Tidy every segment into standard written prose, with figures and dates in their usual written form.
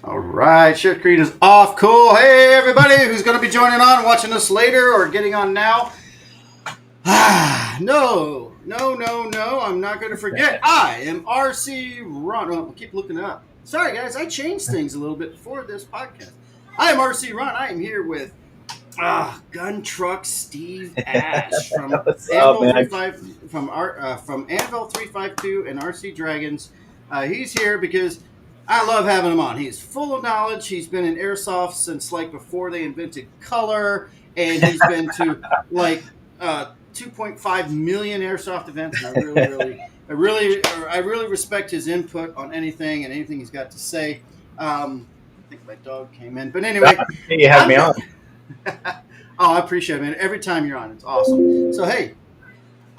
All right, share screen is off. Cool. Hey, everybody who's going to be joining on, watching us later, or getting on now. No. I'm not going to forget. I am RC Ron. Oh, keep looking it up. Sorry, guys. I changed things a little bit before this podcast. I am RC Ron. I am here with Gun Truck Steve Ash from Anvil 35 from Anvil 352 and RC Dragons. He's here because I love having him on. He's full of knowledge. He's been in Airsoft since like before they invented color, and he's been to like 2.5 million Airsoft events. And I really respect his input on anything and anything he's got to say. I think my dog came in, but anyway, you have me on. Oh, I appreciate it, man. Every time you're on, it's awesome. So hey,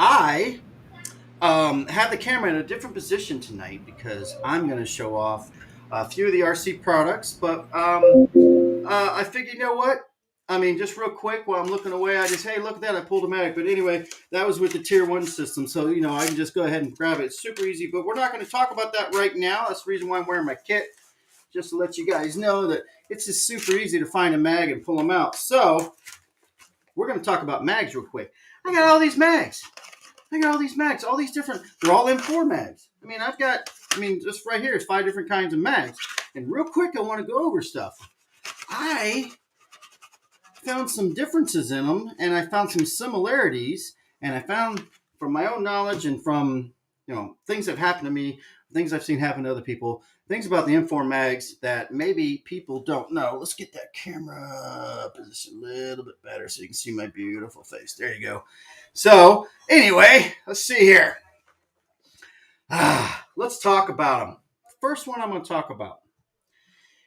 I have the camera in a different position tonight because I'm going to show off a few of the RC products. But I figured, you know what? I mean, just real quick while I'm looking away, I just, hey, look at that. I pulled a mag. But anyway, that was with the Tier 1 system. So, you know, I can just go ahead and grab it. It's super easy. But we're not going to talk about that right now. That's the reason why I'm wearing my kit. Just to let you guys know that it's just super easy to find a mag and pull them out. So we're going to talk about mags real quick. I got all these mags. All these different, they're all M4 mags. Just right here is 5 different kinds of mags. And real quick, I want to go over stuff. I found some differences in them, and I found some similarities, and I found from my own knowledge and from, you know, things that have happened to me, things I've seen happen to other people, things about the M4 mags that maybe people don't know. Let's get that camera position a little bit better so you can see my beautiful face. There you go. So, anyway, let's see here. Let's talk about them. First one I'm going to talk about.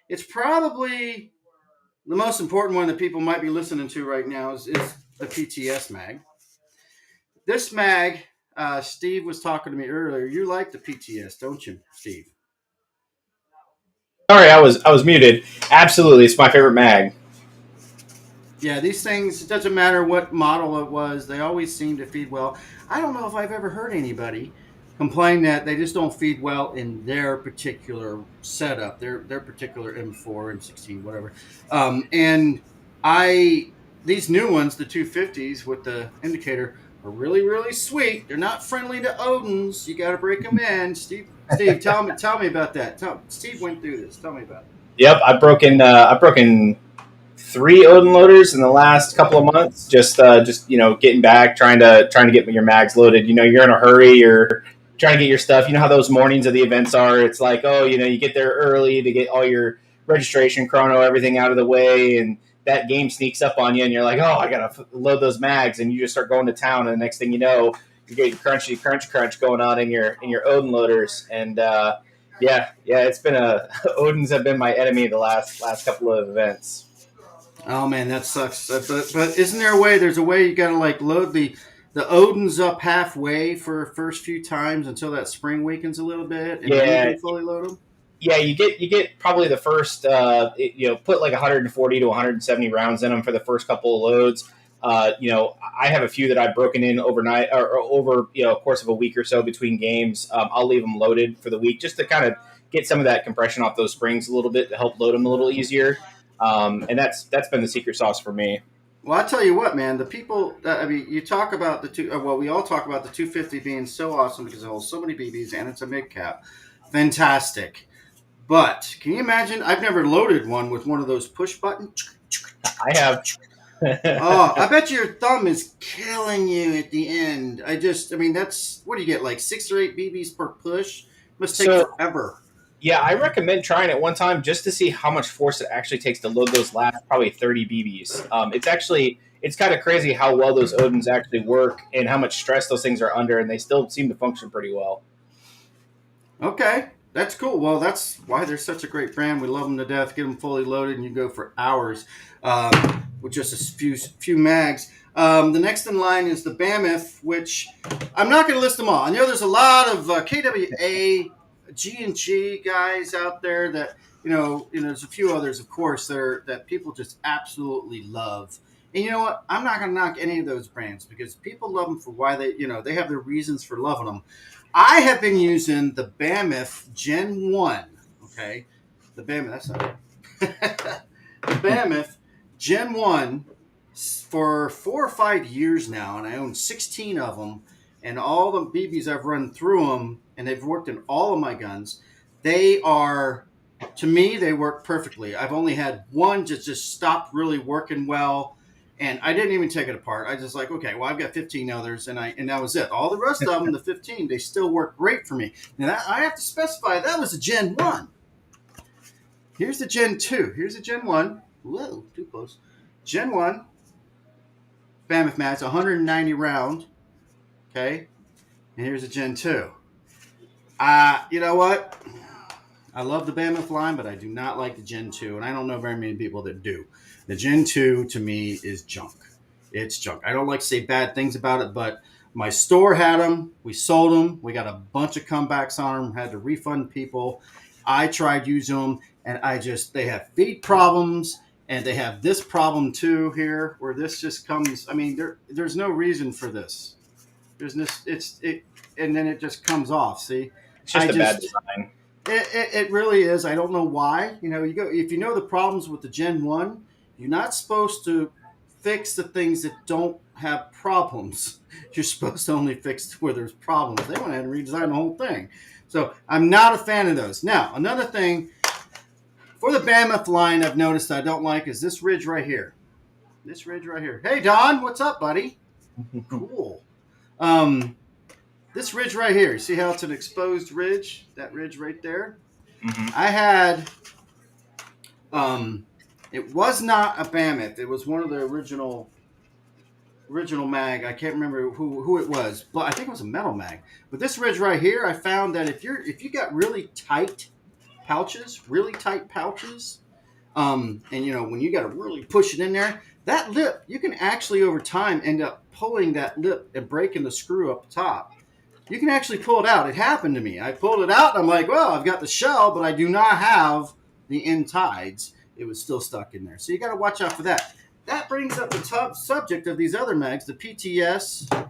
It's probably the most important one that people might be listening to right now is the PTS mag. This mag, Steve was talking to me earlier. You like the PTS, don't you, Steve? Sorry, I was muted. Absolutely, it's my favorite mag. Yeah, these things, it doesn't matter what model it was, they always seem to feed well. I don't know if I've ever heard anybody complain that they just don't feed well in their particular setup, their particular M4, M16, whatever. These new ones, the 250s with the indicator, are really, really sweet. They're not friendly to Odins. You got to break them in. Steve, tell me about that. Steve went through this. Tell me about it. Yep, I've broken 3 Odin loaders in the last couple of months. Just you know, getting back, trying to get your mags loaded. You know, you're in a hurry. You're trying to get your stuff. You know how those mornings of the events are. It's like, oh, you know, you get there early to get all your registration, chrono, everything out of the way, and that game sneaks up on you, and you're like, oh, I gotta load those mags, and you just start going to town, and the next thing you know, you get your crunch going on in your Odin loaders, and it's been Odins have been my enemy the last couple of events. Oh man, that sucks. But isn't there a way? There's a way you gotta like load the Odins up halfway for first few times until that spring weakens a little bit, and then you can fully load them. Yeah, you get probably the first, put like 140 to 170 rounds in them for the first couple of loads. I have a few that I've broken in overnight or over, a course of a week or so between games. I'll leave them loaded for the week just to kind of get some of that compression off those springs a little bit to help load them a little easier. And that's been the secret sauce for me. Well, I tell you what, man, the people, you talk about we all talk about the 250 being so awesome because it holds so many BBs and it's a mid cap. Fantastic. But can you imagine? I've never loaded one with one of those push buttons. I have. Oh, I bet your thumb is killing you at the end. That's, what do you get, like 6 or 8 BBs per push? Must take forever. Yeah, I recommend trying it one time just to see how much force it actually takes to load those last probably 30 BBs. It's kind of crazy how well those Odins actually work and how much stress those things are under, and they still seem to function pretty well. Okay. That's cool. Well, that's why they're such a great brand. We love them to death. Get them fully loaded, and you go for hours with just a few mags. The next in line is the Mammoth, which I'm not going to list them all. I know there's a lot of KWA G&G guys out there that there's a few others, of course, that people just absolutely love. And you know what? I'm not going to knock any of those brands because people love them for why they have their reasons for loving them. I have been using the Mammoth Gen 1. Okay, the Mammoth. That's not it. The Mammoth Gen 1 for 4 or 5 years now, and I own 16 of them. And all the BBs I've run through them, and they've worked in all of my guns. They are, to me, they work perfectly. I've only had one just stopped really working well, and I didn't even take it apart. I just like, okay, well, I've got 15 others, and that was it. All the rest of them, the 15, they still work great for me. Now, I have to specify that was a Gen 1. Here's the Gen 2. Here's the Gen 1. Whoa, too close. Gen 1, Mammoth Max, 190 round. Okay, and here's a Gen 2. You know what? I love the Mammoth line, but I do not like the Gen 2, and I don't know very many people that do. The Gen 2, to me, is junk. It's junk. I don't like to say bad things about it, but my store had them. We sold them. We got a bunch of comebacks on them. Had to refund people. I tried using them, and they have feed problems, and they have this problem, too, here, where this just comes. I mean, there's no reason for this. There's this, and then it just comes off. See, It's just a bad design. It really is. I don't know why. If you know the problems with the Gen 1, you're not supposed to fix the things that don't have problems. You're supposed to only fix where there's problems. They went ahead and redesigned the whole thing. So I'm not a fan of those. Now, another thing for the Mammoth line I've noticed I don't like is this ridge right here. This ridge right here. Hey, Don, what's up, buddy? Cool. This ridge right here, see how it's an exposed ridge? That ridge right there? Mm-hmm. I had, it was not a Mammoth. It was one of the original mag. I can't remember who it was, but I think it was a metal mag. But this ridge right here, I found that if you got really tight pouches, and when you got to really push it in there, that lip, you can actually over time end up pulling that lip and breaking the screw up top. You can actually pull it out. It happened to me. I pulled it out, and I'm like, well, I've got the shell, but I do not have the end tides. It was still stuck in there. So you got to watch out for that. That brings up the subject of these other mags, the PTS,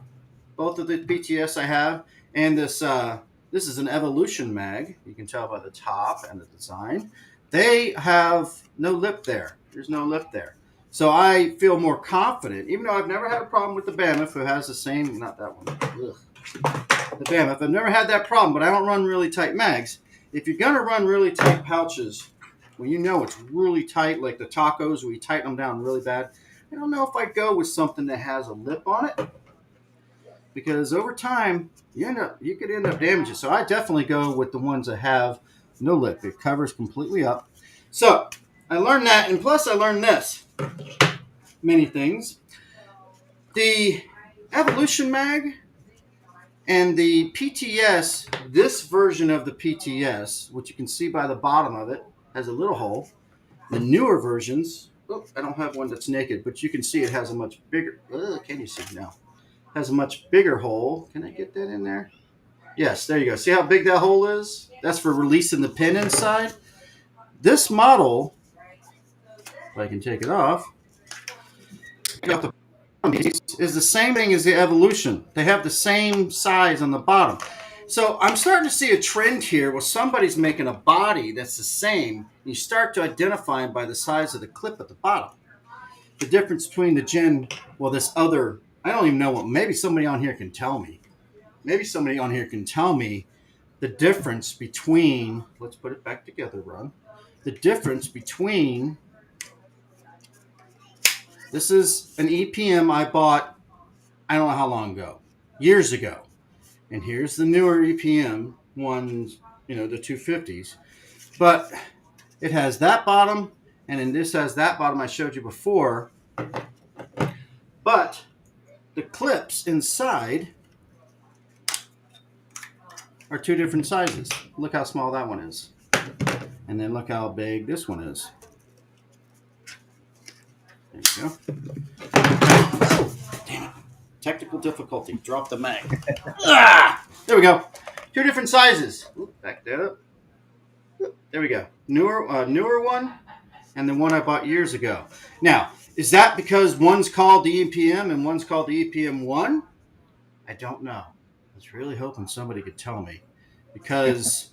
both of the PTS I have, and this is an Evolution mag. You can tell by the top and the design. They have no lip there. There's no lip there. So I feel more confident, even though I've never had a problem with the Mammoth, who has the same, not that one, ugh. The Mammoth. I've never had that problem, but I don't run really tight mags. If you're going to run really tight pouches, when you know it's really tight, like the tacos, where you tighten them down really bad, I don't know if I'd go with something that has a lip on it, because over time, you could end up damaging. So I definitely go with the ones that have no lip. It covers completely up. So I learned that, and plus I learned this. Many things. The Evolution mag and the PTS, this version of the PTS, which you can see by the bottom of it, has a little hole. The newer versions, I don't have one that's naked, but you can see it has a much bigger, can you see now? Has a much bigger hole. Can I get that in there? Yes, there you go. See how big that hole is? That's for releasing the pin inside. This model, if I can take it off, is the same thing as the Evolution. They have the same size on the bottom. So I'm starting to see a trend here where somebody's making a body that's the same. You start to identify them by the size of the clip at the bottom. The difference between the this other, I don't even know what, maybe somebody on here can tell me. Maybe somebody on here can tell me the difference between, let's put it back together, Ron. The difference between, this is an EPM I bought, I don't know how long ago, years ago. And here's the newer EPM ones, the 250s. But it has that bottom, and then this has that bottom I showed you before. But the clips inside are two different sizes. Look how small that one is. And then look how big this one is. There you go. Oh, damn it. Technical difficulty. Drop the mag. There we go. Two different sizes. Back that up. There we go. Newer one, and the one I bought years ago. Now, is that because one's called the EPM and one's called the EPM one? I don't know. I was really hoping somebody could tell me, because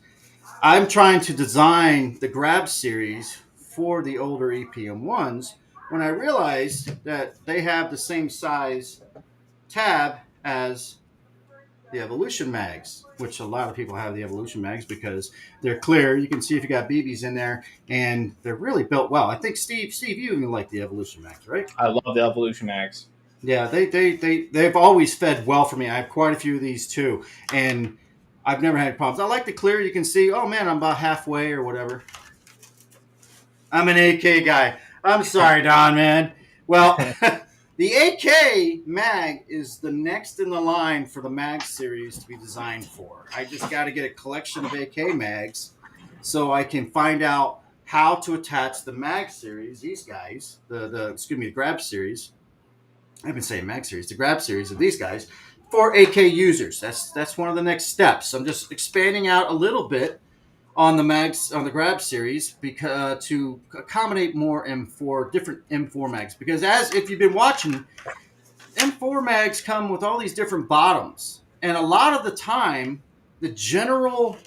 I'm trying to design the GRABZ series for the older EPM ones. When I realized that they have the same size tab as the Evolution mags, which a lot of people have the Evolution mags because they're clear. You can see if you got BBs in there, and they're really built well. I think Steve, you even like the Evolution mags, right? I love the Evolution Max. Yeah, they've always fed well for me. I have quite a few of these too, and I've never had problems. I like the clear. You can see, oh man, I'm about halfway or whatever. I'm an AK guy. I'm sorry, Don, man. Well, the AK mag is the next in the line for the mag series to be designed for. I just got to get a collection of AK mags so I can find out how to attach the mag series, these guys, the GRABZ series. I've been saying mag series, the GRABZ series of these guys for AK users. That's one of the next steps. I'm just expanding out a little bit on the GRABZ series because to accommodate more M4 different M4 mags, because as if you've been watching, M4 mags come with all these different bottoms, and a lot of the time the general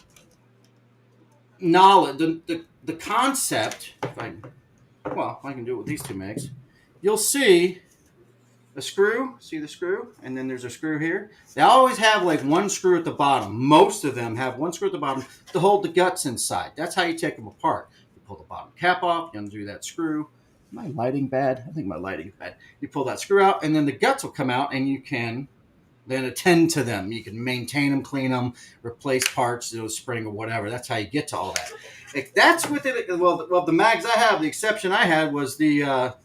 knowledge, the concept, I can do it with these two mags. You'll see a screw, see the screw, and then there's a screw here. They always have like one screw at the bottom. Most of them have one screw at the bottom to hold the guts inside. That's how you take them apart. You pull the bottom cap off, you undo that screw. Am I lighting bad? I think my lighting is bad. You pull that screw out, and then the guts will come out, and you can then attend to them. You can maintain them, clean them, replace parts, spring or whatever. That's how you get to all that. Like, that's with it. Well, the mags I have, the exception I had was the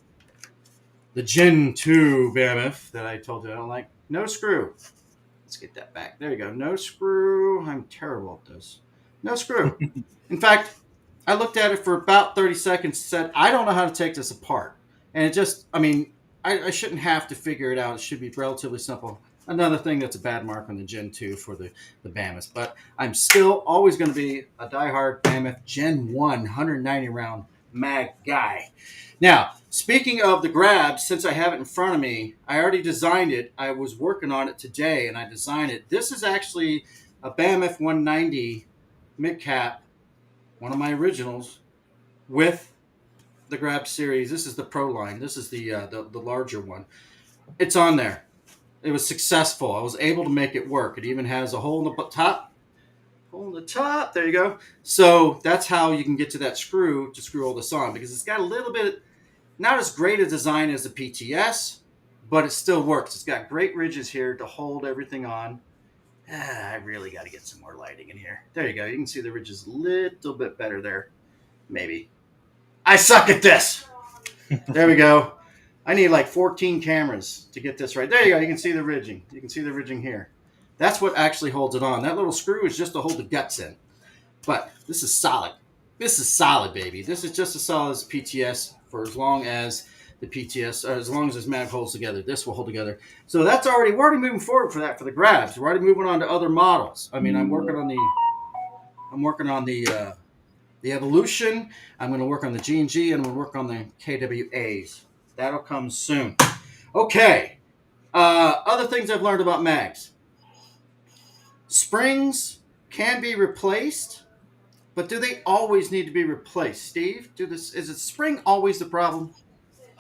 Gen 2 Mammoth that I told you I don't like. No screw. Let's get that back. There you go. No screw. I'm terrible at this. No screw. In fact, I looked at it for about 30 seconds, said, I don't know how to take this apart. And it just, I shouldn't have to figure it out. It should be relatively simple. Another thing that's a bad mark on the Gen 2 for the Mammoth. But I'm still always going to be a diehard Mammoth Gen 1 190 round mag guy. Now, speaking of the GRABZ, since I have it in front of me, I already designed it. I was working on it today, and I designed it. This is actually a Mammoth 190 mid-cap, one of my originals, with the GRABZ series. This is the Pro line. This is the larger one. It's on there. It was successful. I was able to make it work. It even has a hole in the top. Hole in the top. There you go. So that's how you can get to that screw to screw all this on, because it's got a little bit, not as great a design as the PTS, but it still works. It's got great ridges here to hold everything on. I really got to get some more lighting in here. There you go. You can see the ridges a little bit better there. Maybe. I suck at this. There we go. I need like 14 cameras to get this right. There you go. You can see the ridging. You can see the ridging here. That's what actually holds it on. That little screw is just to hold the guts in. But this is solid. This is solid, baby. This is just as solid as PTS for as long as the PTS, as long as this mag holds together. This will hold together. So we're already moving forward for that, for the GRABZ. We're already moving on to other models. I'm working on the Evolution. I'm going to work on the G&G, and I'm going to work on the KWAs. That'll come soon. Okay. Other things I've learned about mags. Springs can be replaced, but do they always need to be replaced? Steve, is the spring always the problem?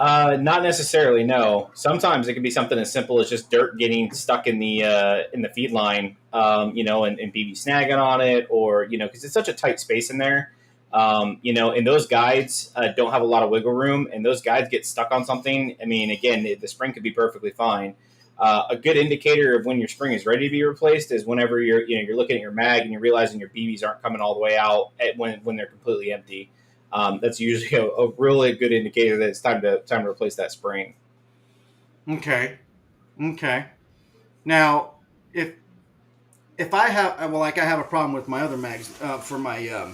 Not necessarily. No. Sometimes it can be something as simple as just dirt getting stuck in the feed line, and BB snagging on it, or because it's such a tight space in there. And those guides don't have a lot of wiggle room, and those guides get stuck on something. Again, the spring could be perfectly fine. A good indicator of when your spring is ready to be replaced is whenever you're looking at your mag and you're realizing your BBs aren't coming all the way out when they're completely empty. That's usually a really good indicator that it's time to replace that spring. Okay. Now, if I have I have a problem with my other mags for my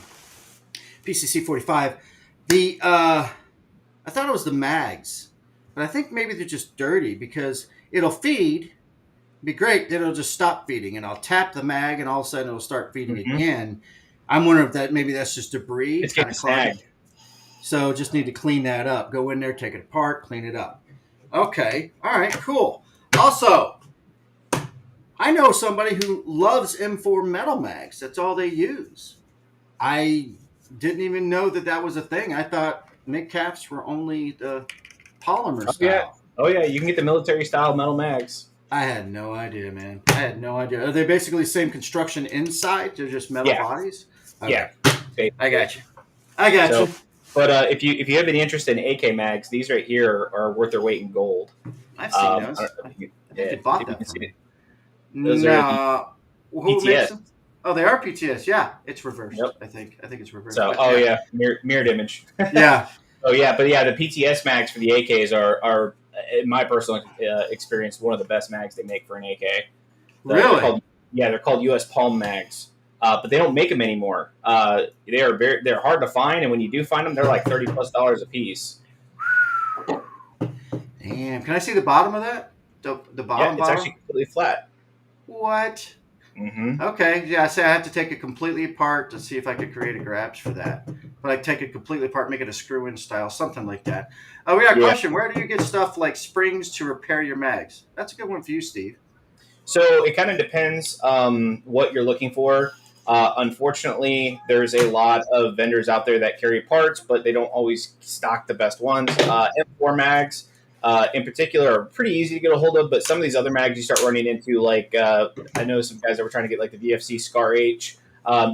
PCC 45. I thought it was the mags, but I think maybe they're just dirty because it'll feed, be great, then it'll just stop feeding, and I'll tap the mag, and all of a sudden it'll start feeding again. I'm wondering if maybe that's just debris It's kind getting of clogging. snagged. So just need to clean that up. Go in there, take it apart, clean it up. Okay. All right. Cool. Also, I know somebody who loves M4 metal mags. That's all they use. I didn't even know that was a thing. I thought mid caps were only the polymer Oh yeah, style. oh yeah. You can get the military style metal mags. I had no idea, man. I had no idea. Are they basically the same construction inside? They're just metal Yeah, bodies? Okay. yeah. I Basically. got you. I got So, you. but if you have any interest in AK mags, these right here are worth their weight in gold. I've seen I those. don't know I if you, think yeah, you bought if you that can from see me. it. Those are the No. Who makes PTS. them? Oh, they are PTS. Yeah, it's reversed. Yep. I think it's reversed. So, But oh yeah, yeah, mirrored image. yeah. Oh yeah, but yeah, the PTS mags for the AKs are in my personal experience, one of the best mags they make for an AK. They're Really? called they're called US Palm mags, but they don't make them anymore. They're hard to find, and when you do find them, they're like $30+ a piece. Damn. Can I see the bottom of that? The Yeah, bottom it's actually bottom? completely flat. What? Mm-hmm. Okay. Yeah. I say I have to take it completely apart to see if I could create a GRABZ for that. But I take it completely apart, make it a screw-in style, something like that. Oh, we got a Yeah. question. Where do you get stuff like springs to repair your mags? That's a good one for you, Steve. So it kind of depends what you're looking for. Unfortunately, there's a lot of vendors out there that carry parts, but they don't always stock the best ones. M4 mags, in particular, are pretty easy to get a hold of, but some of these other mags you start running into, like I know some guys that were trying to get like the VFC Scar H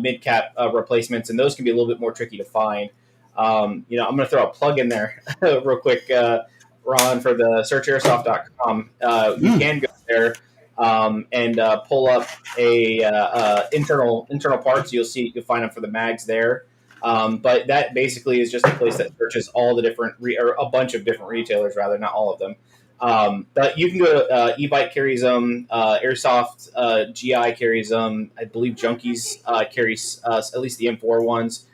mid cap replacements, and those can be a little bit more tricky to find. I'm going to throw a plug in there real quick, Ron, for the searchairsoft.com. You can go there and pull up a internal parts. You'll find them for the mags there. But that basically is just a place that searches all the different or a bunch of different retailers, rather, not all of them. But you can go to e-bike carries them, Airsoft GI carries them. I believe Junkies carries at least the M4 ones.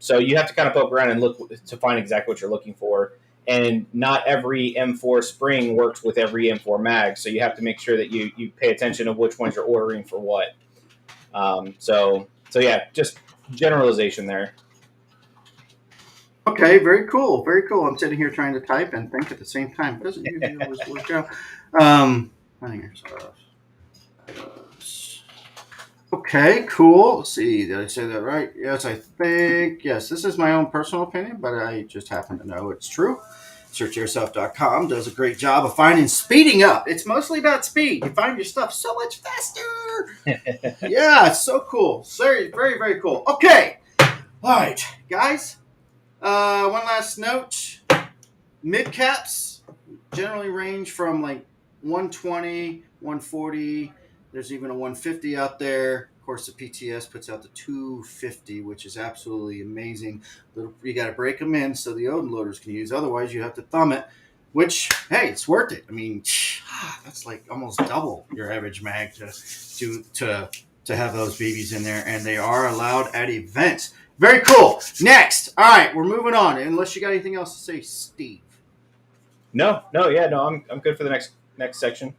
So you have to kind of poke around and look to find exactly what you're looking for. And not every M4 spring works with every M4 mag, so you have to make sure that you pay attention to which ones you're ordering for what. So yeah, just generalization there. Okay, very cool, very cool. I'm sitting here trying to type and think at the same time. It doesn't usually always work out. I think okay, cool. Let's see, did I say that right? Yes, I think. Yes, this is my own personal opinion, but I just happen to know it's true. SearchAirsoft.com does a great job of finding speeding up. It's mostly about speed. You find your stuff so much faster. Yeah, it's so cool. Very, very, very cool. Okay. All right, guys. One last note. Mid caps generally range from like 120, 140. There's even a 150 out there. Of course, the PTS puts out the 250, which is absolutely amazing. You got to break them in so the Odin loaders can use. Otherwise, you have to thumb it, which, hey, it's worth it. I mean, that's like almost double your average mag to have those babies in there, and they are allowed at events. Very cool. Next. All right, we're moving on. Unless you got anything else to say, Steve. No, I'm good for the next section.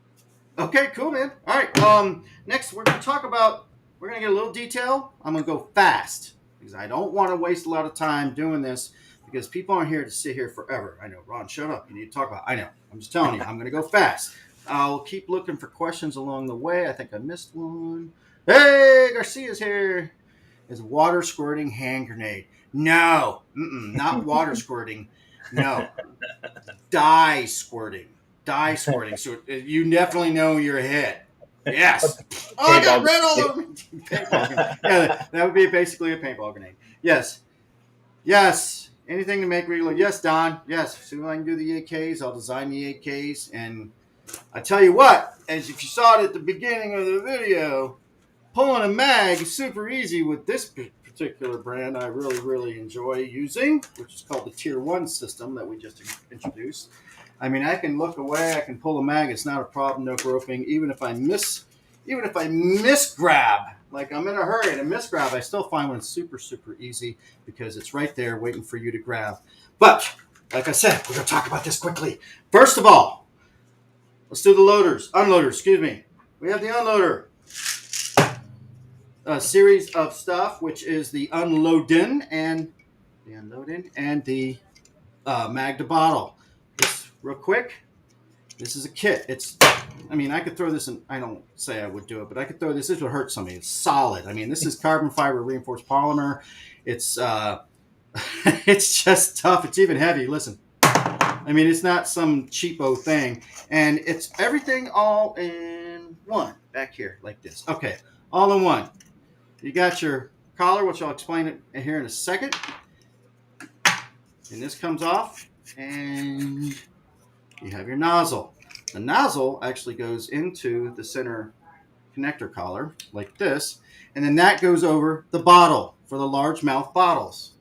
Okay, cool, man. All right. Next, we're going to talk about. We're going to get a little detail. I'm going to go fast because I don't want to waste a lot of time doing this because people aren't here to sit here forever. I know, Ron, shut up. You need to talk about. I know. I'm just telling you. I'm going to go fast. I'll keep looking for questions along the way. I think I missed one. Hey, Garcia's here. Is water squirting hand grenade? No, not water squirting. No, dye squirting. Dye squirting. So you definitely know you're hit. Yes. Oh, I got red all over me. Paintball grenade. Yeah, that would be basically a paintball grenade. Yes. Yes. Anything to make reload. Yes, Don. Yes. As soon as I can do the AKs, I'll design the AKs. And I tell you what, as if you saw it at the beginning of the video, pulling a mag is super easy with this particular brand I really, really enjoy using, which is called the Tier 1 system that we just introduced. I mean, I can look away, I can pull a mag, it's not a problem, no groping. Even if I miss grab, like I'm in a hurry and I miss grab, I still find when it's super, super easy because it's right there waiting for you to grab. But, like I said, we're going to talk about this quickly. First of all, let's do the unloaders, excuse me. We have the unloader. series of stuff, which is the unloading and the mag to bottle. This real quick. This is a kit. I mean, I could throw this in. I don't say I would do it, but I could throw this. This would hurt somebody. It's solid. I mean, this is carbon fiber reinforced polymer. It's it's just tough. It's even heavy. Listen. I mean, it's not some cheapo thing, and it's everything all in one back here like this. Okay, all in one. You got your collar, which I'll explain it here in a second, and this comes off, and you have your nozzle. The nozzle actually goes into the center connector collar like this, and then that goes over the bottle for the largemouth bottles.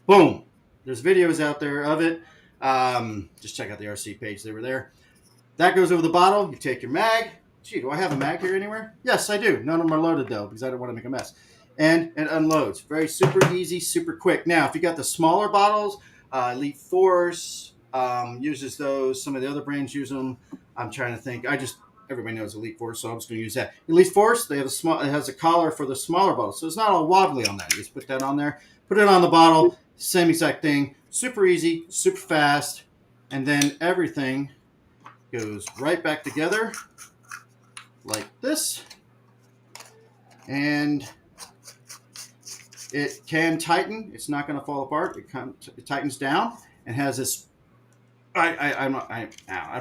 Boom. There's videos out there of it. Just check out the RC page. They were there. That goes over the bottle. You take your mag. Gee, do I have a mag here anywhere? Yes, I do. None of them are loaded, though, because I don't want to make a mess. And it unloads. Very super easy, super quick. Now, if you got the smaller bottles, Elite Force uses those. Some of the other brands use them. I'm trying to think. Everybody knows Elite Force, so I'm just going to use that. Elite Force, it has a collar for the smaller bottles, so it's not all wobbly on that. You just put that on there. Put it on the bottle. Same exact thing. Super easy, super fast, and then everything goes right back together like this. And it can tighten. It's not going to fall apart. It tightens down and has this. I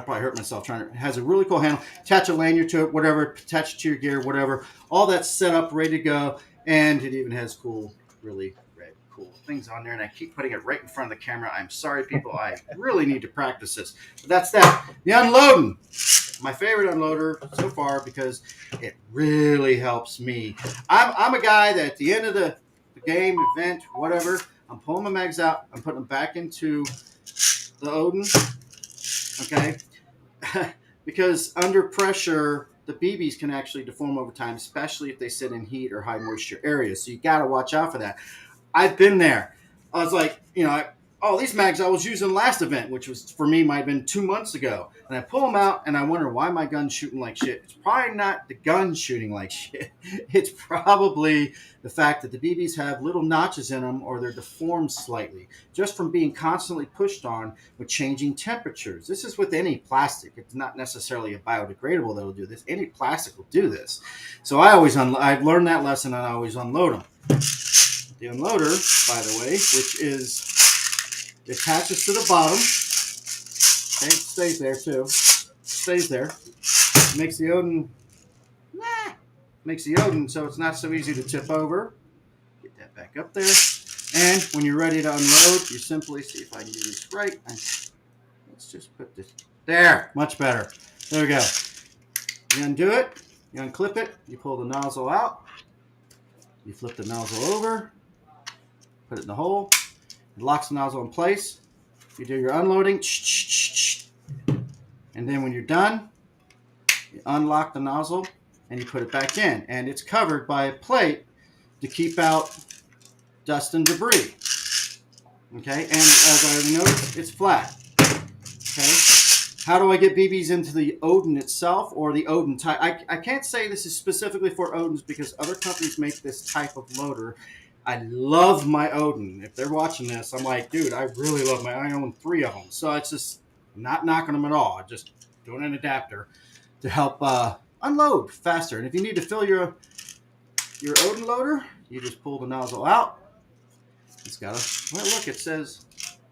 probably hurt myself trying to. It has a really cool handle. Attach a lanyard to it, whatever. Attach it to your gear, whatever. All that's set up, ready to go, and it even has really cool things on there. And I keep putting it right in front of the camera. I'm sorry, people. I really need to practice this. But that's that. The unloading. My favorite unloader so far because it really helps me. I'm a guy that at the end of the game, event, whatever, I'm pulling my mags out. I'm putting them back into the Odin, okay? Because under pressure, the BBs can actually deform over time, especially if they sit in heat or high moisture areas. So you got to watch out for that. I've been there. I was like, these mags I was using last event, which was for me might have been 2 months ago. And I pull them out and I wonder why my gun's shooting like shit. It's probably not the gun shooting like shit. It's probably the fact that the BBs have little notches in them or they're deformed slightly just from being constantly pushed on with changing temperatures. This is with any plastic. It's not necessarily a biodegradable that will do this. Any plastic will do this. So I've learned that lesson and I always unload them. The unloader, by the way, which is it attaches to the bottom. Okay, it stays there too. Stays there. Makes the Odin so it's not so easy to tip over. Get that back up there. And when you're ready to unload, you simply see if I can do this right. Let's just put this there. Much better. There we go. You undo it. You unclip it. You pull the nozzle out. You flip the nozzle over. Put it in the hole. It locks the nozzle in place. You do your unloading. And then when you're done, you unlock the nozzle and you put it back in. And it's covered by a plate to keep out dust and debris. Okay, and as I already noticed, it's flat. Okay, how do I get BBs into the Odin itself or the Odin type? I can't say this is specifically for Odins because other companies make this type of loader. I love my Odin. If they're watching this, I'm like, dude, I really love I own 3 of them. So it's just not knocking them at all. I'm just doing an adapter to help unload faster. And if you need to fill your Odin loader, you just pull the nozzle out. It's got look, it says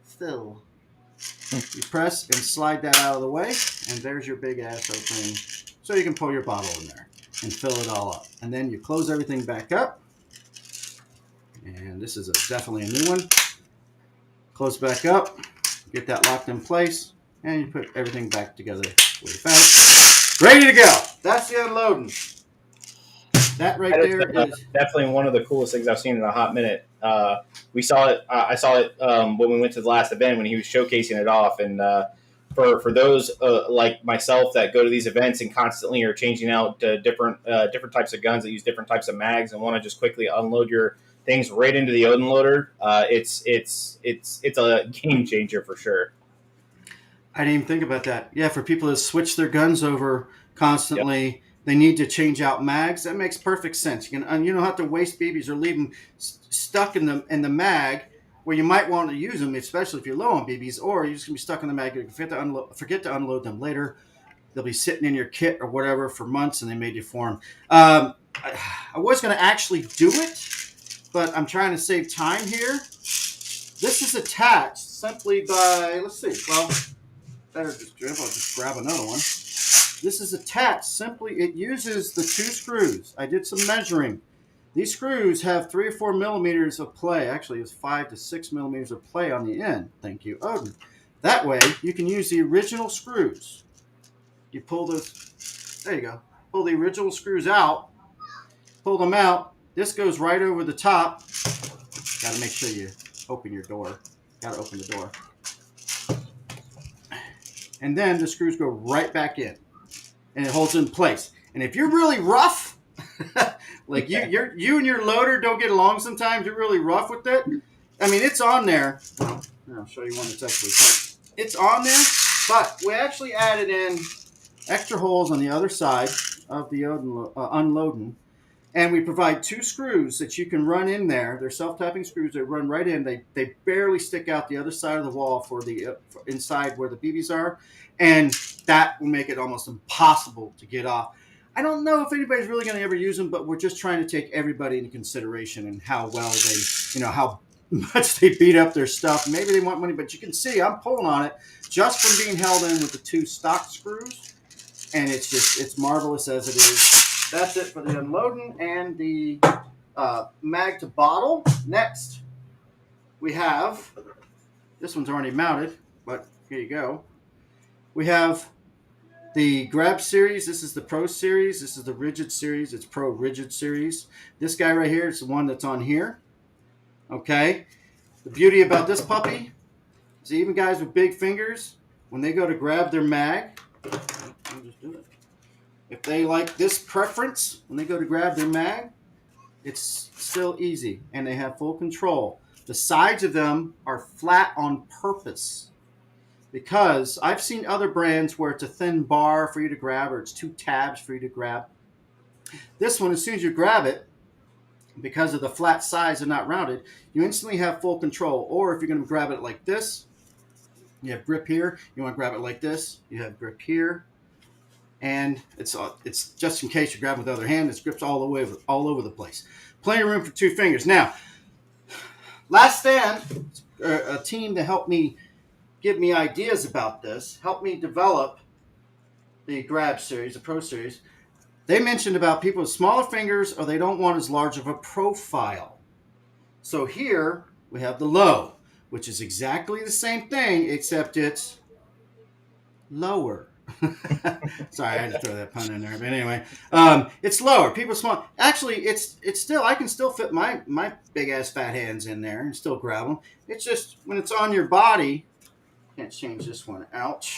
fill. You press and slide that out of the way, and there's your big ass opening. So you can pull your bottle in there and fill it all up. And then you close everything back up. And this is definitely a new one. Close back up, get that locked in place, and you put everything back together where you found it. Ready to go. That's the unloading. That right there is definitely one of the coolest things I've seen in a hot minute. We saw it. I saw it when we went to the last event when he was showcasing it off. And for those like myself that go to these events and constantly are changing out different types of guns that use different types of mags and want to just quickly unload your things right into the Odin loader, it's a game changer for sure. I didn't even think about that. Yeah, for people that switch their guns over constantly, they need to change out mags. That makes perfect sense. You don't have to waste BBs or leave them stuck in the mag where you might want to use them, especially if you're low on BBs, or you're just gonna be stuck in the mag. You forget to unload them later. They'll be sitting in your kit or whatever for months, and they may deform. I was going to actually do it, but I'm trying to save time here. This is attached simply by, let's see, well, better just grab another one. This is attached simply, it uses the 2 screws. I did some measuring. These screws have 3 or 4 millimeters of play. Actually, it's 5 to 6 millimeters of play on the end. Thank you, Odin. That way, you can use the original screws. You pull those, there you go. Pull the original screws out, pull them out. This goes right over the top. Got to make sure you open your door. Got to open the door. And then the screws go right back in, and it holds it in place. And if you're really rough, like you and your loader don't get along sometimes, you're really rough with it. I mean, it's on there. I'll show you one that's actually tight. It's on there, but we actually added in extra holes on the other side of the unloading, and we provide 2 screws that you can run in there. They're self-tapping screws that run right in. They barely stick out the other side of the wall for the inside where the BBs are, and that will make it almost impossible to get off. I don't know if anybody's really going to ever use them, but we're just trying to take everybody into consideration and how well they, how much they beat up their stuff. Maybe they want money, but you can see I'm pulling on it just from being held in with the 2 stock screws. And it's marvelous as it is. That's it for the unloading and the mag to bottle. Next, we have, this one's already mounted, but here you go. We have the GRABZ series. This is the Pro series. This is the Rigid series. It's Pro Rigid series. This guy right here is the one that's on here. Okay. The beauty about this puppy is even guys with big fingers, when they go to grab their mag, I'll just do it. If they like this preference, when they go to grab their mag, it's still easy, and they have full control. The sides of them are flat on purpose, because I've seen other brands where it's a thin bar for you to grab, or it's 2 tabs for you to grab. This one, as soon as you grab it, because of the flat sides and not rounded, you instantly have full control. Or if you're going to grab it like this, you have grip here. You want to grab it like this, you have grip here. And it's just in case you grab it with the other hand, it's grips all over the place. Plenty of room for 2 fingers. Now, Last Stand, a team to help me give me ideas about this, help me develop the GRABZ series, the Pro series. They mentioned about people with smaller fingers, or they don't want as large of a profile. So here we have the low, which is exactly the same thing, except it's lower. Sorry, I had to throw that pun in there. But anyway, it's lower. People small. Actually, it's still, I can still fit my big ass fat hands in there and still grab them. It's just when it's on your body, can't change this one out.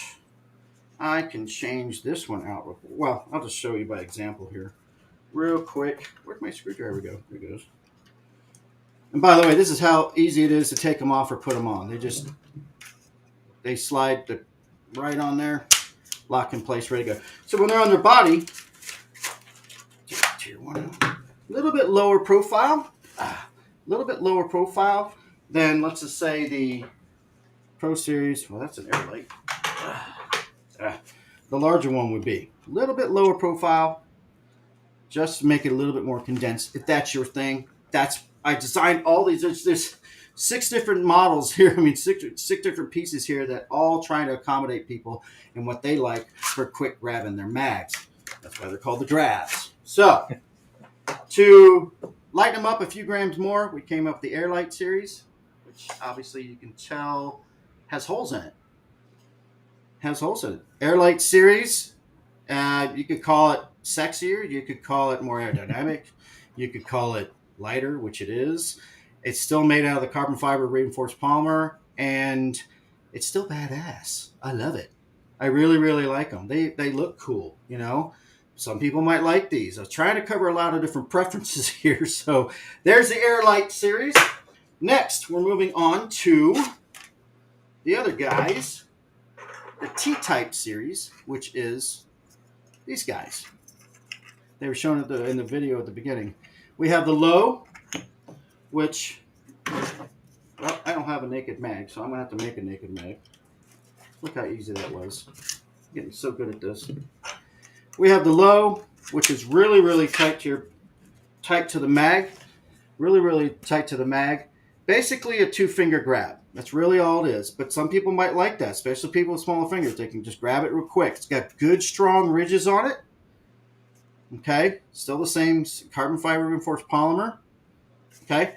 I can change this one out. Well, I'll just show you by example here, real quick. Where'd my screwdriver go? There it goes. And by the way, this is how easy it is to take them off or put them on. They slide right on there. Lock in place, ready to go. So when they're on their body, a little bit lower profile, than, let's just say, the Pro Series. Well, that's an Airlight. The larger one would be a little bit lower profile, just to make it a little bit more condensed. If that's your thing, I designed all these. There's 6 different models here. I mean, six different pieces here that all trying to accommodate people and what they like for quick grabbing their mags. That's why they're called the GRABZ. So, to lighten them up a few grams more, we came up with the Airlight series, which obviously you can tell has holes in it. Airlight series, you could call it sexier, you could call it more aerodynamic, you could call it lighter, which it is. It's still made out of the carbon fiber reinforced polymer, and it's still badass. I love it. I really, really like them. They look cool, Some people might like these. I was trying to cover a lot of different preferences here. So there's the Airlight series. Next, we're moving on to the other guys, the T-Type series, which is these guys. They were shown in the video at the beginning. We have the low, which, well, I don't have a naked mag, so I'm going to have to make a naked mag. Look how easy that was. I'm getting so good at this. We have the low, which is really, really tight to the mag. Really, really tight to the mag. Basically a 2-finger grab. That's really all it is. But some people might like that, especially people with smaller fingers. They can just grab it real quick. It's got good, strong ridges on it. Okay, still the same carbon fiber reinforced polymer. Okay,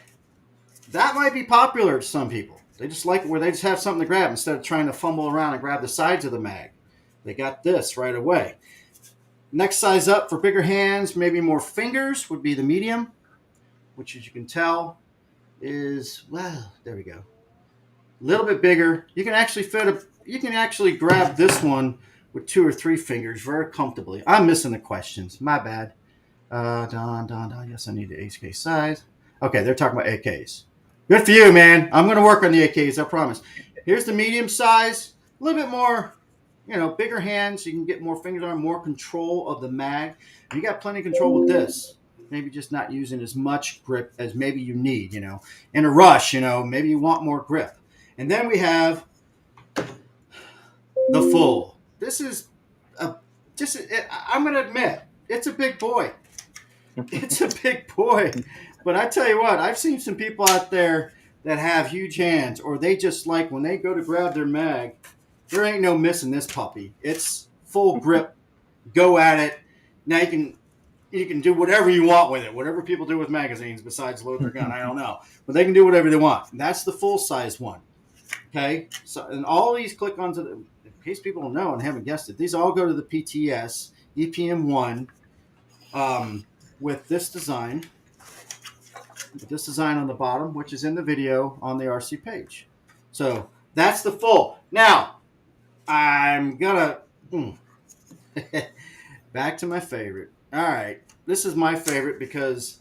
that might be popular to some people. They just like it where they just have something to grab instead of trying to fumble around and grab the sides of the mag. They got this right away. Next size up for bigger hands, maybe more fingers, would be the medium, which as you can tell is, well, there we go. A little bit bigger. You can actually grab this one with 2 or 3 fingers very comfortably. I'm missing the questions. My bad. Don. Yes, I need the AK size. Okay, they're talking about AKs. Good for you, man. I'm going to work on the AKs, I promise. Here's the medium size. A little bit more, bigger hands. You can get more fingers on, more control of the mag. You got plenty of control with this. Maybe just not using as much grip as maybe you need, In a rush, maybe you want more grip. And then we have the full. I'm going to admit, it's a big boy. It's a big boy. But I tell you what, I've seen some people out there that have huge hands, or they just like when they go to grab their mag, there ain't no missing this puppy. It's full grip. Go at it. Now you can do whatever you want with it. Whatever people do with magazines besides load their gun, I don't know. But they can do whatever they want. And that's the full size one. Okay? So, and all these click onto the, in case people don't know and haven't guessed it, these all go to the PTS EPM1 with this design on the bottom, which is in the video on the RC page. So that's the full. Now, I'm gonna back to my favorite. All right, this is my favorite because,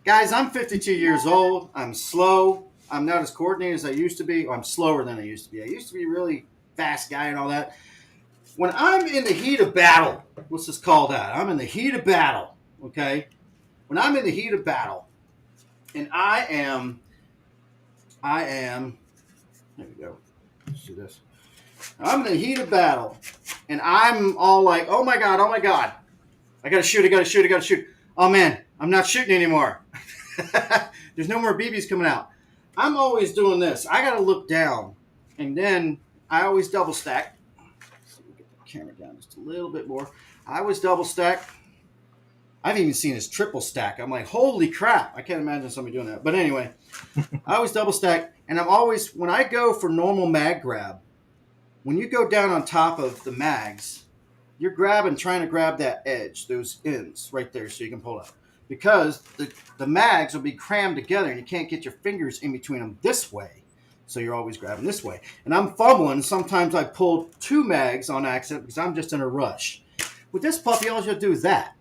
guys, I'm 52 years old. I'm slow. I'm not as coordinated as I used to be. I'm slower than I used to be. I used to be a really fast guy and all that. When I'm in the heat of battle, what's this called that? I'm in the heat of battle, okay? When I'm in the heat of battle, and I am, there we go. Let's do this. I'm in the heat of battle, and I'm all like, oh my God. I gotta shoot. Oh man, I'm not shooting anymore. There's no more BBs coming out. I'm always doing this. I gotta look down, and then I always double stack. So we'll get the camera down just a little bit more. I always double stack. I've even seen his triple stack. I'm like, holy crap. I can't imagine somebody doing that. But anyway, I always double stack. And I'm always, when I go for normal mag grab, when you go down on top of the mags, you're trying to grab that edge, those ends right there so you can pull out. Because the mags will be crammed together and you can't get your fingers in between them this way. So you're always grabbing this way. And I'm fumbling. Sometimes I pull 2 mags on accident because I'm just in a rush. With this puppy, all you have to do is that.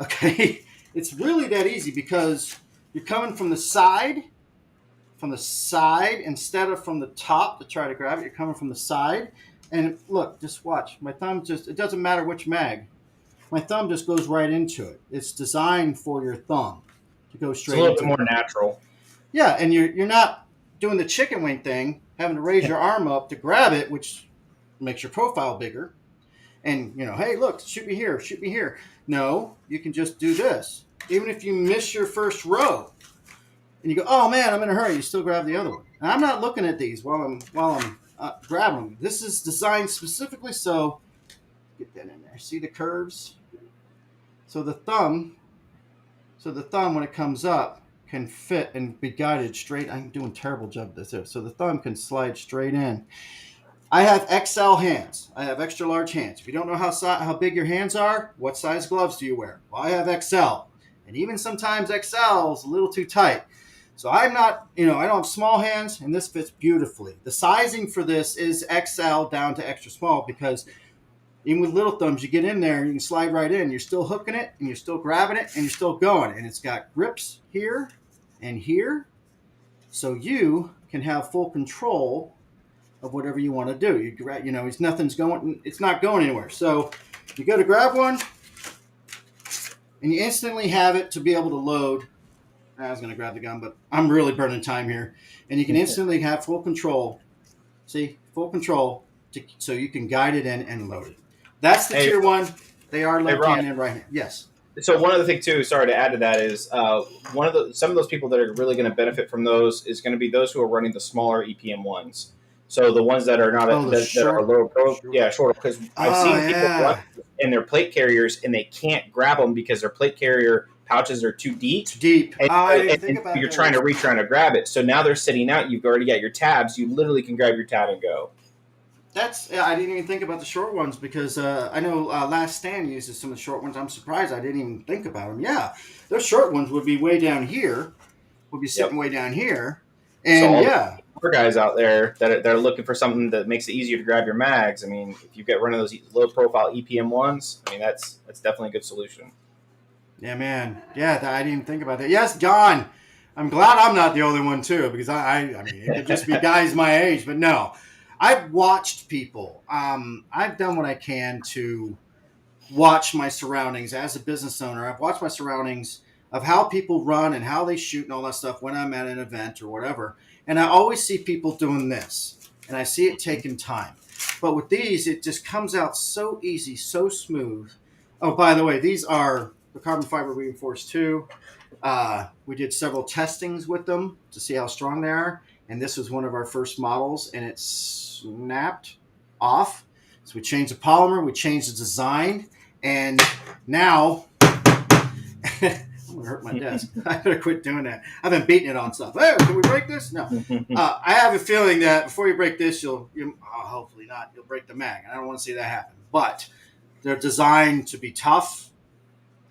Okay, it's really that easy because you're coming from the side instead of from the top to try to grab it. You're coming from the side, and look, just watch. My thumb it doesn't matter which mag. My thumb just goes right into it. It's designed for your thumb to go straight into it. It's a little bit more natural. Yeah, and you're not doing the chicken wing thing, having to raise your arm up to grab it, which makes your profile bigger. And, hey, look, shoot me here. No, you can just do this. Even if you miss your first row and you go, oh, man, I'm in a hurry, you still grab the other one. And I'm not looking at these while I'm grabbing them. This is designed specifically so, get that in there. See the curves? So the thumb, when it comes up, can fit and be guided straight. I'm doing a terrible job of this here. So the thumb can slide straight in. I have XL hands. I have extra large hands. If you don't know how big your hands are, what size gloves do you wear? Well, I have XL. And even sometimes XL is a little too tight. So I'm not, I don't have small hands, and this fits beautifully. The sizing for this is XL down to extra small because even with little thumbs, you get in there and you can slide right in. You're still hooking it, and you're still grabbing it, and you're still going. And it's got grips here and here, so you can have full control of whatever you want to do. It's not going anywhere. So you go to grab one, and you instantly have it to be able to load. I was going to grab the gun, but I'm really burning time here. And you can instantly have full control. See, full control, so you can guide it in and load it. That's the Hey, tier one. They are hey, left Ron. hand and right hand. Yes. So one other thing too, sorry to add to that is some of those people that are really going to benefit from those is going to be those who are running the smaller EPM ones. So the ones that are not Oh, the that are short. lower pro, Short. yeah, shorter. Because I've Oh seen people run yeah. in their plate carriers and they can't grab them because their plate carrier pouches are too deep, Too deep. and, Oh, I didn't think and about you're trying to those. reach around to grab it. So now they're sitting out. You've already got your tabs. You literally can grab your tab and go. That's I didn't even think about the short ones because I know Last Stand uses some of the short ones. I'm surprised I didn't even think about them. Yeah, those short ones would be way down here. Would be sitting Yep. way down here, So and all yeah, the guys out there that are looking for something that makes it easier to grab your mags. I mean, if you get one of those low profile EPM ones, I mean that's definitely a good solution. yeah, man, yeah. I didn't even think about that. Yes, John. I'm glad I'm not the only one too because I mean, it could just be guys my age, but no. I've watched people. I've done what I can to watch my surroundings as a business owner. I've watched my surroundings of how people run and how they shoot and all that stuff when I'm at an event or whatever. And I always see people doing this and I see it taking time. But with these, it just comes out so easy, so smooth. Oh, by the way, these are the carbon fiber reinforced too. We did several testings with them to see how strong they are. And this was one of our first models and it snapped off. So we changed the polymer, we changed the design, and now I'm gonna hurt my desk. I better quit doing that. I've been beating it on stuff. Hey, can we break this? No. I have a feeling that before you break this, you'll hopefully not. You'll break the mag. I don't want to see that happen. But they're designed to be tough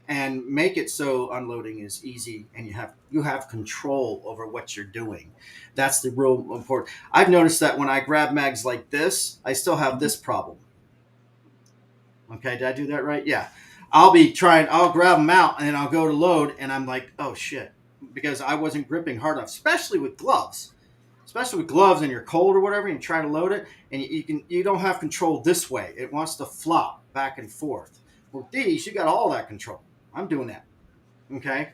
and make it so unloading is easy, and you have control over what you're doing. That's the real important. I've noticed that when I grab mags like this, I still have this problem. Okay, did I do that right? Yeah. I'll grab them out and then I'll go to load and I'm like, oh shit, because I wasn't gripping hard enough, especially with gloves. Especially with gloves and you're cold or whatever, and you try to load it and you don't have control this way. It wants to flop back and forth. With these, you got all that control. I'm doing that. Okay.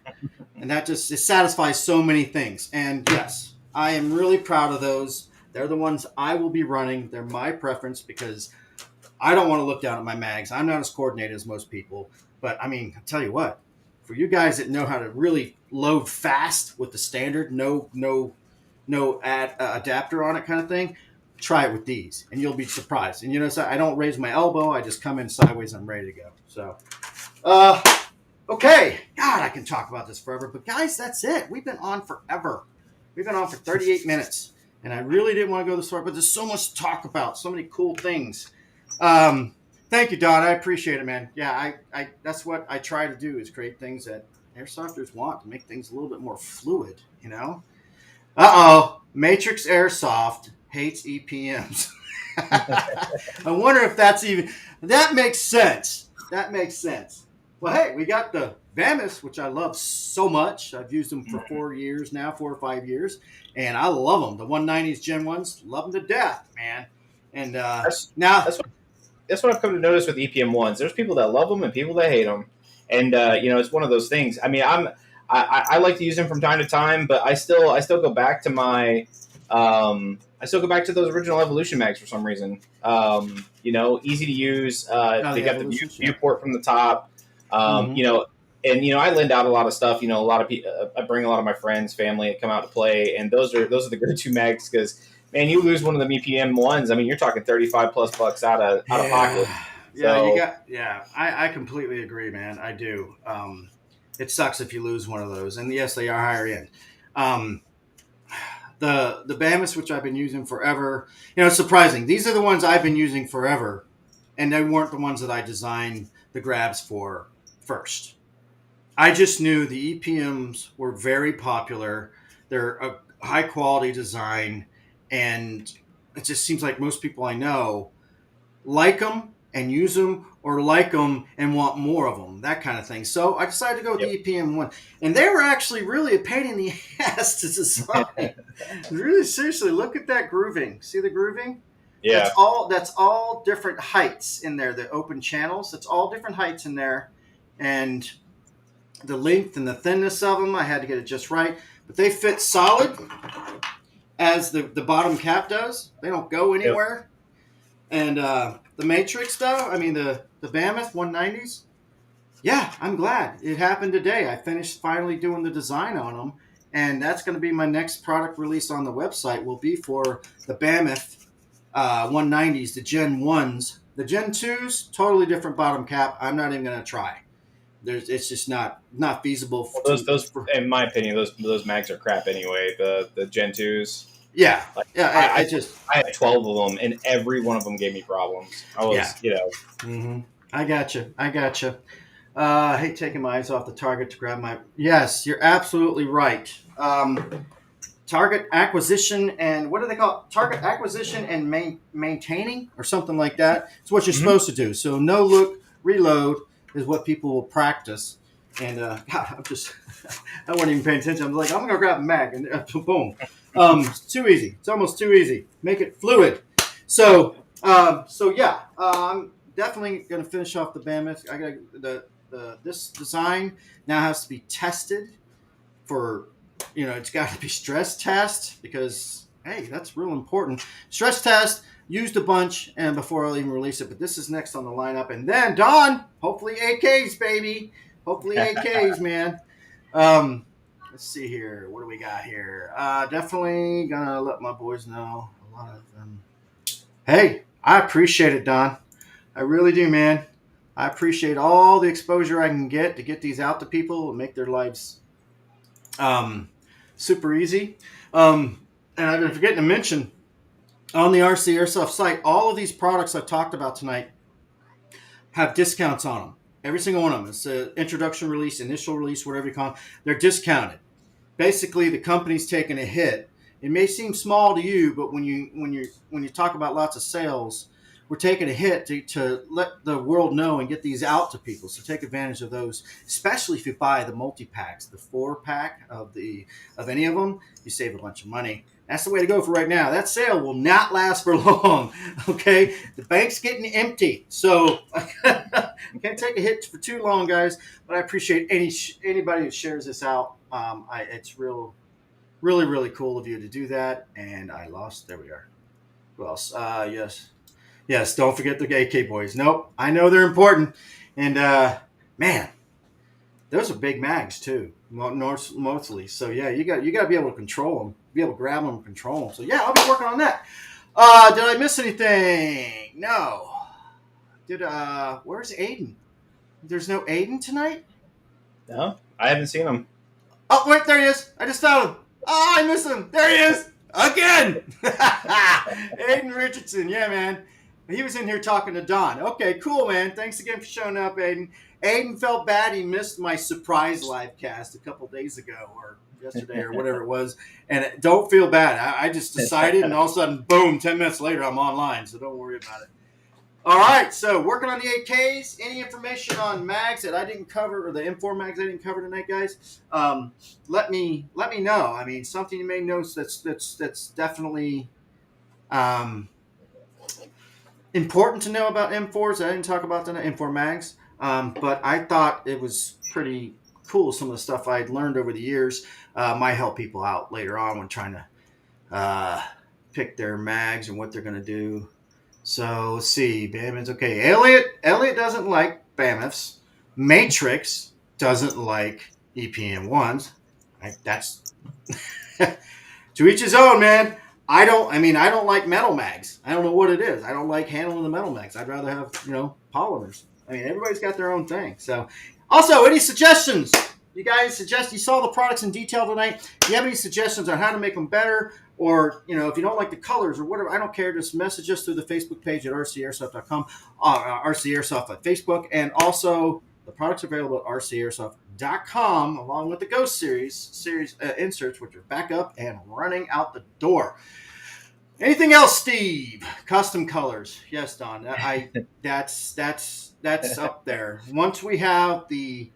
And that just it satisfies so many things. And yes, I am really proud of those. They're the ones I will be running. They're my preference because I don't want to look down at my mags. I'm not as coordinated as most people, but I mean, I tell you what, for you guys that know how to really load fast with the standard, adapter on it kind of thing, try it with these, and you'll be surprised. And you know, so I don't raise my elbow; I just come in sideways. I'm ready to go. So, uh, okay, God, I can talk about this forever, but guys, that's it. We've been on forever. We've been on for 38 minutes, and I really didn't want to go this far, but there's so much to talk about, so many cool things. Thank you, Don. I appreciate it, man. Yeah, I that's what I try to do is create things that airsofters want to make things a little bit more fluid, you know? Matrix Airsoft hates EPMs. I wonder if that makes sense. That makes sense. Well, hey, we got the Vamis, which I love so much. I've used them for 4 years now, 4 or 5 years, and I love them. The 190s Gen 1s, love them to death, man. And That's now, that's that's what I've come to notice with EPM ones. There's people that love them and people that hate them, and it's one of those things. I mean, I like to use them from time to time, but I still go back to my I still go back to those original Evolution mags for some reason. Easy to use. They the got the Evolutions, yeah. viewport from the top. Um, Mm-hmm. you know, I lend out a lot of stuff. A lot of people. I bring a lot of my friends, family, that come out to play, and those are the go-to mags because man, you lose one of the EPM ones. I mean, you're talking $35+ out of pocket. Yeah, yeah, So I completely agree, man. I do. It sucks if you lose one of those, and yes, they are higher end. Um, the Bamis, which I've been using forever, it's surprising. These are the ones I've been using forever, and they weren't the ones that I designed the grabs for first. I just knew the EPMs were very popular. They're a high quality design, and it just seems like most people I know like them and use them, or like them and want more of them, that kind of thing. So I decided to go with yep. the EPM one, and they were actually really a pain in the ass to design. Really, seriously, look at that grooving. See the grooving? Yeah. That's all different heights in there. The open channels. That's all different heights in there, and the length and the thinness of them. I had to get it just right, but they fit solid as the bottom cap does. They don't go Yep. anywhere. And the Matrix stuff, I mean the Mammoth 190s. Yeah, I'm glad it happened today. I finished finally doing the design on them, and that's going to be my next product release on the website. Will be for the Mammoth 190s, the Gen 1s. The Gen 2s, totally different bottom cap. I'm not even going to try. It's just not feasible Well, to. those, in my opinion, those mags are crap anyway. The Gen 2s. Yeah, Like, yeah. I just I had 12 of them, and every one of them gave me problems. I was, yeah. Mm-hmm. I got you. I hate taking my eyes off the target to grab my. Yes, you're absolutely right. Target acquisition and what do they call it? Target acquisition and maintaining or something like that. It's what you're Mhm. supposed to do. So no look, reload is what people will practice. And God, I wasn't even paying attention. I'm like, I'm gonna grab a mag and boom. It's too easy. It's almost too easy. Make it fluid. So yeah, I'm definitely gonna finish off the Mammoth. I got this design now has to be tested for, it's got to be stress test because hey, that's real important. Stress test used a bunch and before I'll even release it, but this is next on the lineup. And then Don, hopefully AKs, baby, hopefully AKs, man. Let's see here. What do we got here? Definitely gonna let my boys know a lot of them. Hey, I appreciate it, Don. I really do, man. I appreciate all the exposure I can get to get these out to people and make their lives super easy. And I've been forgetting to mention on the RC Airsoft site, all of these products I've talked about tonight have discounts on them. Every single one of them. It's an introduction release, initial release, whatever you call them. They're discounted. Basically, the company's taking a hit. It may seem small to you, but when you talk about lots of sales, we're taking a hit to let the world know and get these out to people. So take advantage of those, especially if you buy the multi packs, the 4-pack of any of them. You save a bunch of money. That's the way to go for right now. That sale will not last for long. Okay, the bank's getting empty, so you can't take a hit for too long, guys. But I appreciate anybody who shares this out. It's really, really cool of you to do that. And I lost. There we are. Who else? Yes. Don't forget the AK boys. Nope. I know they're important. And man, those are big mags too, mostly. So yeah, you got to be able to control them, be able to grab them, and control them. So yeah, I'll be working on that. Did I miss anything? No. Where's Aiden? There's no Aiden tonight? No, I haven't seen them. Oh, wait, there he is. I just found him. Oh, I missed him. There he is. Again. Aiden Richardson. Yeah, man. He was in here talking to Don. Okay, cool, man. Thanks again for showing up, Aiden. Aiden felt bad he missed my surprise live cast a couple days ago or yesterday or whatever it was. And don't feel bad. I just decided, and all of a sudden, boom, 10 minutes later, I'm online. So don't worry about it. All right, so working on the AKs. Any information on mags that I didn't cover, or the M4 mags I didn't cover tonight, guys? Let me know. I mean, something you may know that's definitely important to know about M4s. I didn't talk about the M4 mags, but I thought it was pretty cool. Some of the stuff I'd learned over the years might help people out later on when trying to pick their mags and what they're going to do. So let's see. Bammon's okay. Elliot doesn't like Mammoths. Matrix doesn't like EPM ones. That's to each his own, man. I don't like metal mags. I don't know what it is. I don't like handling the metal mags. I'd rather have, polymers. I mean, everybody's got their own thing. So also, any suggestions? You guys you saw the products in detail tonight. Do you have any suggestions on how to make them better? Or, if you don't like the colors or whatever, I don't care. Just message us through the Facebook page at rcairsoft.com, RC Airsoft at Facebook. And also, the products available at rcairsoft.com, along with the Ghost series inserts, which are back up and running out the door. Anything else, Steve? Custom colors. Yes, Don. That's up there. Once we have the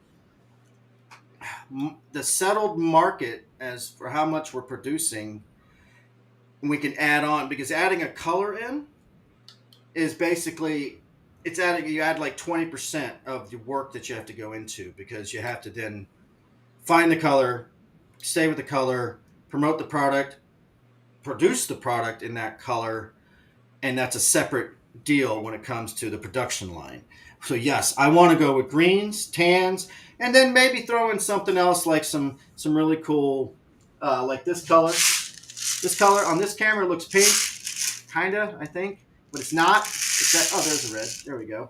settled market as for how much we're producing, we can add on, because adding a color in is basically it's adding, you add like 20% of the work that you have to go into, because you have to then find the color, stay with the color, promote the product, produce the product in that color, and that's a separate deal when it comes to the production line. So yes, I want to go with greens, tans, and then maybe throw in something else like some really cool, like this color. This color on this camera looks pink, kinda, I think, but it's not. It's that. Oh, there's a red. There we go.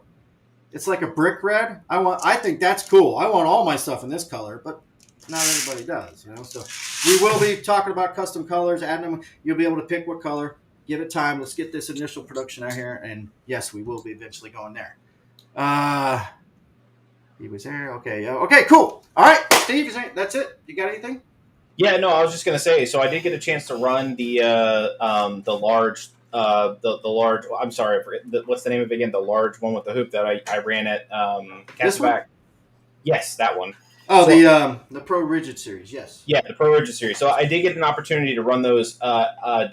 It's like a brick red. I think that's cool. I want all my stuff in this color, but not everybody does, you know. So we will be talking about custom colors, adding them. You'll be able to pick what color. Give it time. Let's get this initial production out here, and yes, we will be eventually going there. He was there. Okay. Okay. Cool. All right, Steve. That's it. You got anything? Yeah, no, I was just gonna say. So I did get a chance to run the large the large. I'm sorry, I forget, what's the name of it again? The large one with the hoop that I ran at This one? Castleback. Yes, that one. Oh, So, the Pro Rigid series. Yes. yeah, the Pro Rigid series. So I did get an opportunity to run those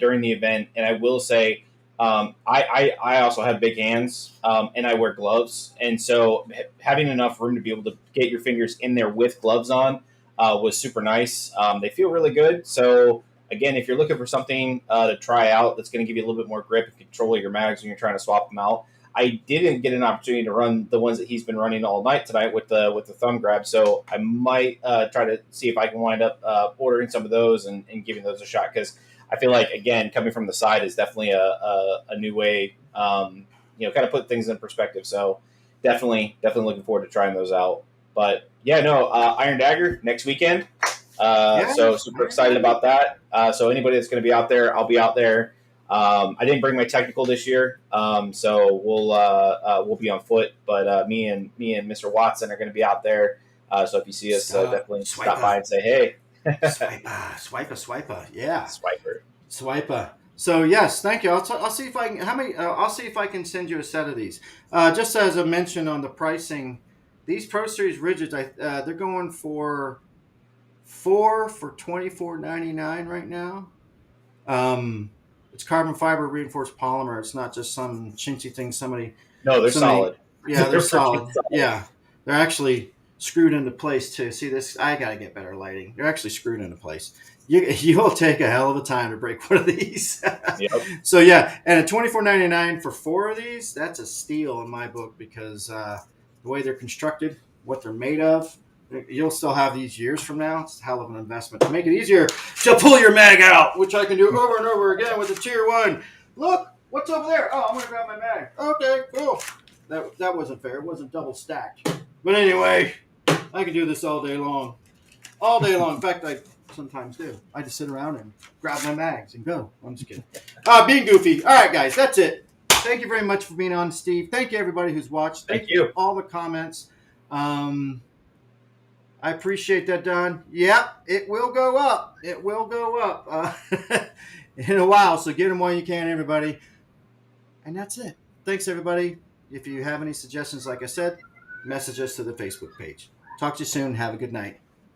during the event, and I will say, I also have big hands, and I wear gloves, and so having enough room to be able to get your fingers in there with gloves on was super nice. They feel really good. So again, if you're looking for something to try out that's going to give you a little bit more grip and control of your mags when you're trying to swap them out. I didn't get an opportunity to run the ones that he's been running all night tonight with the thumb grab, so I might try to see if I can wind up ordering some of those and giving those a shot, because I feel like, again, coming from the side is definitely a new way, kind of put things in perspective. So definitely looking forward to trying those out. But yeah, no, Iron Dagger next weekend. So super excited about that. So anybody that's going to be out there, I'll be out there. I didn't bring my technical this year, so we'll be on foot. But me and Mr. Watson are going to be out there. So if you see us, definitely stop by and say hey. Swiper. Yeah. Swiper. So yes, thank you. I'll see if I can. I'll see if I can send you a set of these. Just as a mention on the pricing, these Pro Series rigids, they're going for $24.99 right now. It's carbon fiber reinforced polymer. It's not just some chintzy thing somebody. No, they're solid. Yeah, they're solid. Yeah, they're actually screwed into place too. See this? I gotta get better lighting. They're actually screwed into place. You'll take a hell of a time to break one of these. Yep. So yeah, and at $24.99 for 4 of these, that's a steal in my book, because the way they're constructed, what they're made of. You'll still have these years from now. It's a hell of an investment to make it easier to pull your mag out, which I can do over and over again with the Tier 1. Look, what's over there? Oh, I'm going to grab my mag. Okay, cool. That wasn't fair. It wasn't double stacked. But anyway, I can do this all day long. All day long. In fact, I sometimes do. I just sit around and grab my mags and go. I'm just kidding. Being goofy. All right, guys, that's it. Thank you very much for being on, Steve. Thank you, everybody who's watched. Thank you. For all the comments. I appreciate that, Don. Yep, it will go up. It will go up in a while. So get them while you can, everybody. And that's it. Thanks, everybody. If you have any suggestions, like I said, message us to the Facebook page. Talk to you soon. Have a good night.